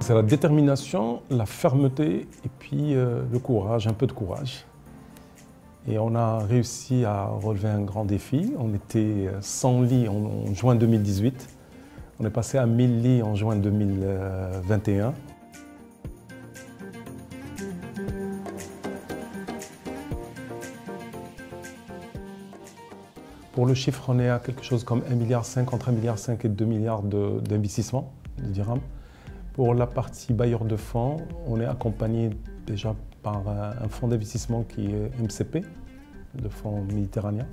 C'est la détermination, la fermeté et puis le courage, un peu de courage. Et on a réussi à relever un grand défi. On était 100 lits en juin 2018. On est passé à 1000 lits en juin 2021. Pour le chiffre, on est à quelque chose comme 1,5 milliard, entre 1,5 milliard et 2 milliards d'investissements de dirhams. Pour la partie bailleur de fonds, on est accompagné déjà par un fonds d'investissement qui est MCP, le fonds méditerranéen,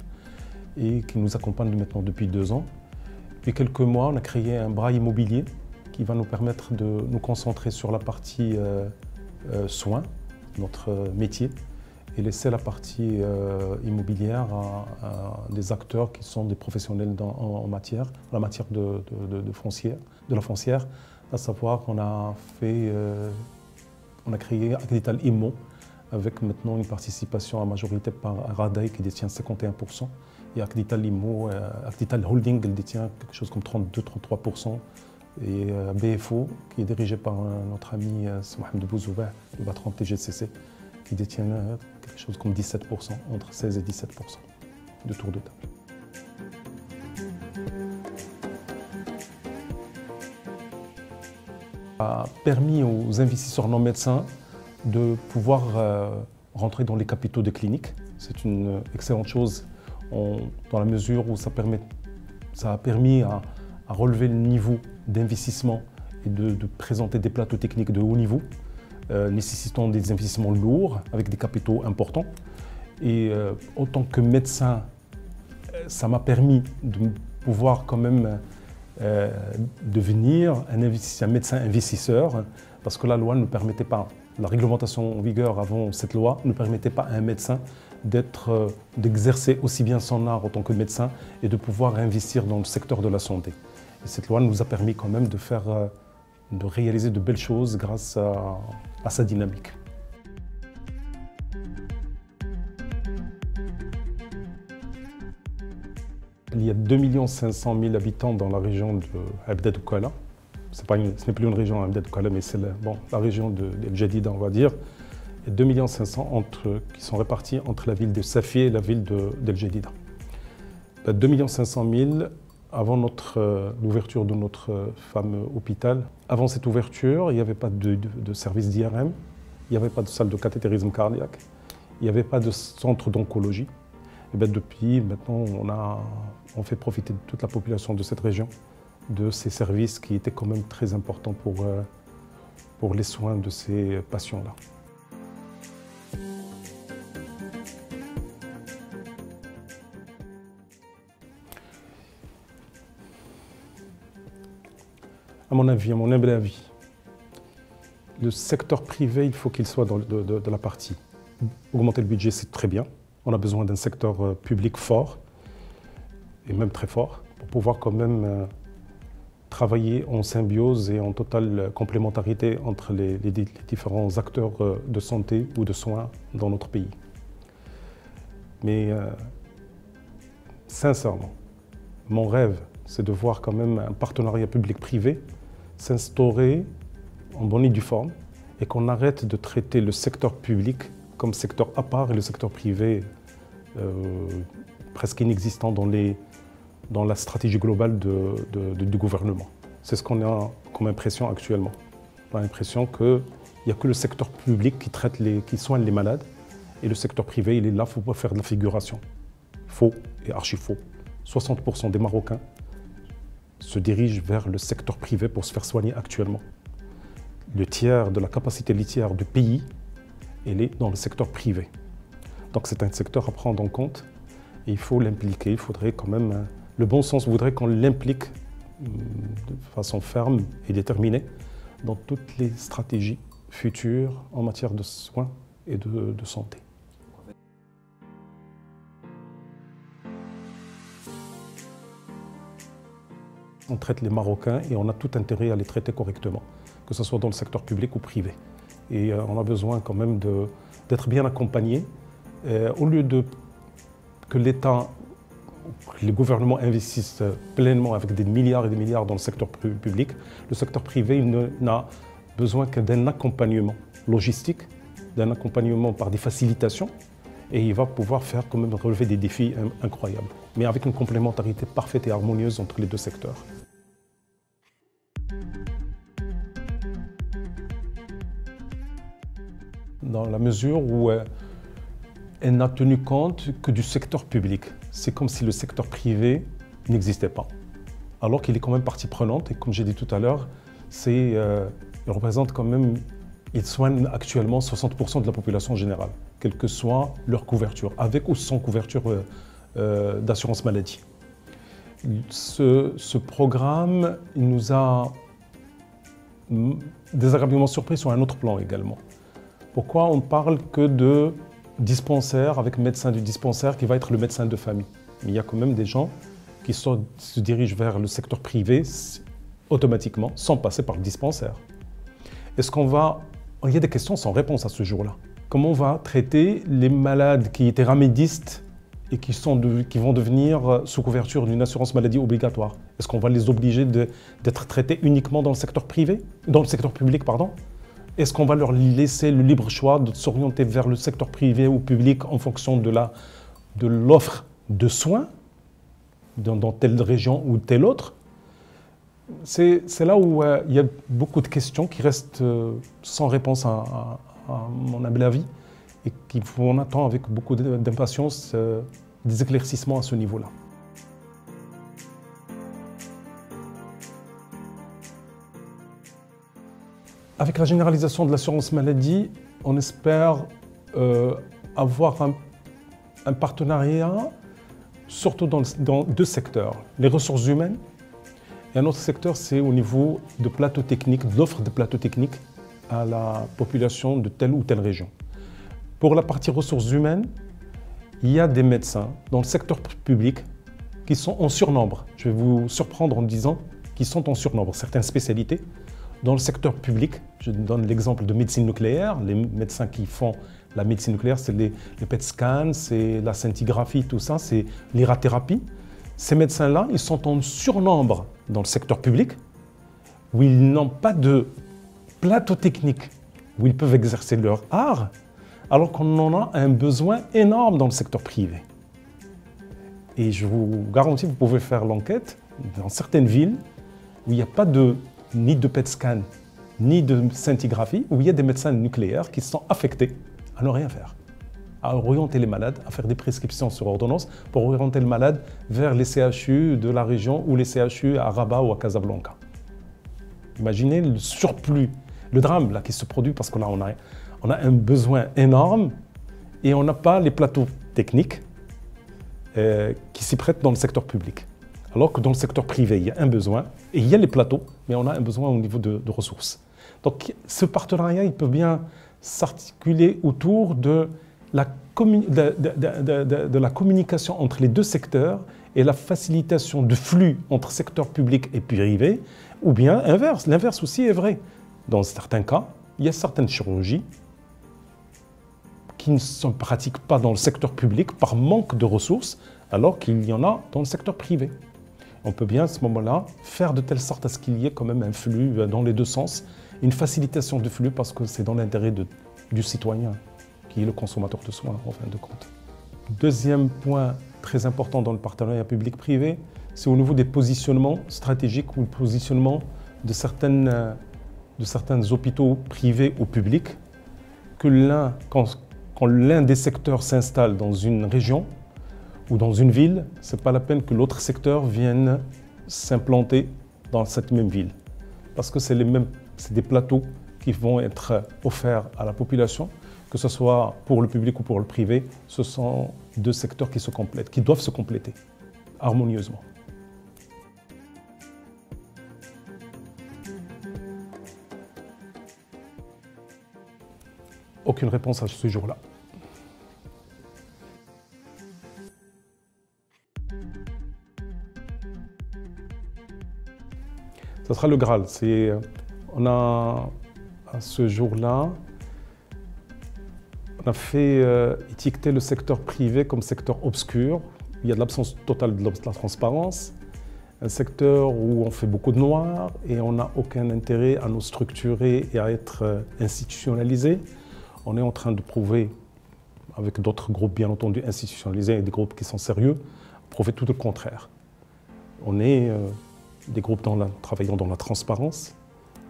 et qui nous accompagne maintenant depuis 2 ans. Depuis quelques mois, on a créé un bras immobilier qui va nous permettre de nous concentrer sur la partie soins, notre métier, et laisser la partie immobilière à des acteurs qui sont des professionnels en la matière de la foncière, à savoir qu'on a créé Acdital Immo avec maintenant une participation à majorité par Radaï qui détient 51%, et Acdital Immo, Acdital Holding, elle détient quelque chose comme 32-33%, et BFO qui est dirigé par notre ami Mohamed Bouzouba du Batran TGCC qui détient quelque chose comme 17%, entre 16 et 17% de tour de table. A permis aux investisseurs non médecins de pouvoir rentrer dans les capitaux des cliniques. C'est une excellente chose dans la mesure où ça a permis à relever le niveau d'investissement et de présenter des plateaux techniques de haut niveau, nécessitant des investissements lourds avec des capitaux importants. Et en tant que médecin, ça m'a permis de pouvoir quand même devenir un médecin investisseur, parce que la loi ne permettait pas, la réglementation en vigueur avant cette loi ne permettait pas à un médecin d'exercer aussi bien son art en tant que médecin et de pouvoir investir dans le secteur de la santé. Et cette loi nous a permis quand même de réaliser de belles choses grâce à sa dynamique. Il y a 2 500 000 habitants dans la région de Abdel Doukkala. Ce n'est plus une région Abdel Doukkala, mais c'est la région de El Jadida, on va dire. Il y a 2 500 000 qui sont répartis entre la ville de Safi et la ville d'El Jadida. 2 500 000 avant l'ouverture de notre fameux hôpital. Avant cette ouverture, il n'y avait pas de service d'IRM, il n'y avait pas de salle de cathétérisme cardiaque, il n'y avait pas de centre d'oncologie. Et bien depuis, maintenant, on fait profiter de toute la population de cette région de ces services qui étaient quand même très importants pour les soins de ces patients-là. À mon avis, à mon humble avis, le secteur privé, il faut qu'il soit de la partie. Augmenter le budget, c'est très bien. On a besoin d'un secteur public fort, et même très fort, pour pouvoir quand même travailler en symbiose et en totale complémentarité entre les différents acteurs de santé ou de soins dans notre pays. Mais sincèrement, mon rêve, c'est de voir quand même un partenariat public-privé s'instaurer en bonne et due forme et qu'on arrête de traiter le secteur public comme secteur à part et le secteur privé presque inexistant dans la stratégie globale du gouvernement. C'est ce qu'on a comme impression actuellement. On a l'impression qu'il n'y a que le secteur public qui soigne les malades et le secteur privé, il est là pour faire de la figuration. Faux et archi faux. 60% des Marocains se dirigent vers le secteur privé pour se faire soigner actuellement. Le tiers de la capacité litière du pays, elle est dans le secteur privé. Donc c'est un secteur à prendre en compte et il faut l'impliquer. Il faudrait quand même, le bon sens voudrait qu'on l'implique de façon ferme et déterminée dans toutes les stratégies futures en matière de soins et de santé. On traite les Marocains et on a tout intérêt à les traiter correctement, que ce soit dans le secteur public ou privé. Et on a besoin quand même d'être bien accompagné. Au lieu que l'État, les gouvernements investissent pleinement avec des milliards et des milliards dans le secteur public, le secteur privé n'a besoin que d'un accompagnement logistique, d'un accompagnement par des facilitations, et il va pouvoir faire quand même relever des défis incroyables, mais avec une complémentarité parfaite et harmonieuse entre les deux secteurs. Dans la mesure où elle n'a tenu compte que du secteur public. C'est comme si le secteur privé n'existait pas, alors qu'il est quand même partie prenante, et comme j'ai dit tout à l'heure, il représente quand même, il soigne actuellement 60% de la population générale, quelle que soit leur couverture, avec ou sans couverture d'assurance maladie. Ce programme, il nous a désagréablement surpris sur un autre plan également. Pourquoi on parle que de dispensaire avec médecin du dispensaire qui va être le médecin de famille? Mais il y a quand même des gens qui se dirigent vers le secteur privé automatiquement, sans passer par le dispensaire. Est-ce qu'on va... Il y a des questions sans réponse à ce jour-là. Comment on va traiter les malades qui étaient ramédistes et qui vont devenir sous couverture d'une assurance maladie obligatoire? Est-ce qu'on va les obliger d'être traités uniquement dans le secteur privé, dans le secteur public, pardon? Est-ce qu'on va leur laisser le libre choix de s'orienter vers le secteur privé ou public en fonction de l'offre de soins dans telle région ou telle autre? C'est là où il y a beaucoup de questions qui restent sans réponse à mon humble avis, et qu'on attend avec beaucoup d'impatience des éclaircissements à ce niveau-là. Avec la généralisation de l'assurance maladie, on espère avoir un partenariat, surtout dans deux secteurs, les ressources humaines, et un autre secteur, c'est au niveau de plateaux techniques, d'offres de plateaux techniques à la population de telle ou telle région. Pour la partie ressources humaines, il y a des médecins dans le secteur public qui sont en surnombre. Je vais vous surprendre en disant qu'ils sont en surnombre, certaines spécialités. Dans le secteur public, je donne l'exemple de médecine nucléaire. Les médecins qui font la médecine nucléaire, c'est les PET scans, c'est la scintigraphie, tout ça, c'est l'irathérapie. Ces médecins-là, ils sont en surnombre dans le secteur public, où ils n'ont pas de plateau technique, où ils peuvent exercer leur art, alors qu'on en a un besoin énorme dans le secteur privé. Et je vous garantis, vous pouvez faire l'enquête dans certaines villes où il n'y a pas ni de PET scan, ni de scintigraphie, où il y a des médecins nucléaires qui sont affectés à ne rien faire, à orienter les malades, à faire des prescriptions sur ordonnance pour orienter le malade vers les CHU de la région ou les CHU à Rabat ou à Casablanca. Imaginez le surplus, le drame là, qui se produit parce qu'on a un besoin énorme et on n'a pas les plateaux techniques qui s'y prêtent dans le secteur public. Alors que dans le secteur privé, il y a un besoin, et il y a les plateaux, mais on a un besoin au niveau de ressources. Donc ce partenariat, il peut bien s'articuler autour de la communication entre les deux secteurs et la facilitation de flux entre secteur public et privé, ou bien inverse. L'inverse aussi est vrai. Dans certains cas, il y a certaines chirurgies qui ne se pratiquent pas dans le secteur public par manque de ressources, alors qu'il y en a dans le secteur privé. On peut bien à ce moment-là faire de telle sorte à ce qu'il y ait quand même un flux dans les deux sens, une facilitation du flux parce que c'est dans l'intérêt du citoyen qui est le consommateur de soins en fin de compte. Deuxième point très important dans le partenariat public-privé, c'est au niveau des positionnements stratégiques ou le positionnement de certains hôpitaux privés ou publics, que quand l'un des secteurs s'installe dans une région ou dans une ville, ce n'est pas la peine que l'autre secteur vienne s'implanter dans cette même ville. Parce que c'est des plateaux qui vont être offerts à la population, que ce soit pour le public ou pour le privé. Ce sont deux secteurs qui se complètent, qui doivent se compléter harmonieusement. Aucune réponse à ce jour-là. Ce sera le Graal. On a, à ce jour-là, on a fait étiqueter le secteur privé comme secteur obscur. Il y a de l'absence totale de la transparence. Un secteur où on fait beaucoup de noirs et on n'a aucun intérêt à nous structurer et à être institutionnalisé. On est en train de prouver, avec d'autres groupes bien entendu institutionnalisés et des groupes qui sont sérieux, prouver tout le contraire. On est des groupes travaillant dans la transparence.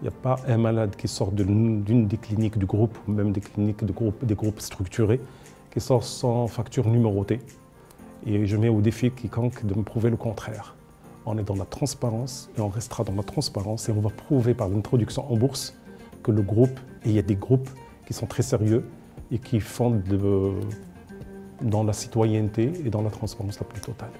Il n'y a pas un malade qui sort d'une des cliniques du groupe, ou même des cliniques des groupes structurés, qui sort sans facture numérotée. Et je mets au défi quiconque de me prouver le contraire. On est dans la transparence et on restera dans la transparence et on va prouver par l'introduction en bourse que le groupe, et il y a des groupes qui sont très sérieux et qui font dans la citoyenneté et dans la transparence la plus totale.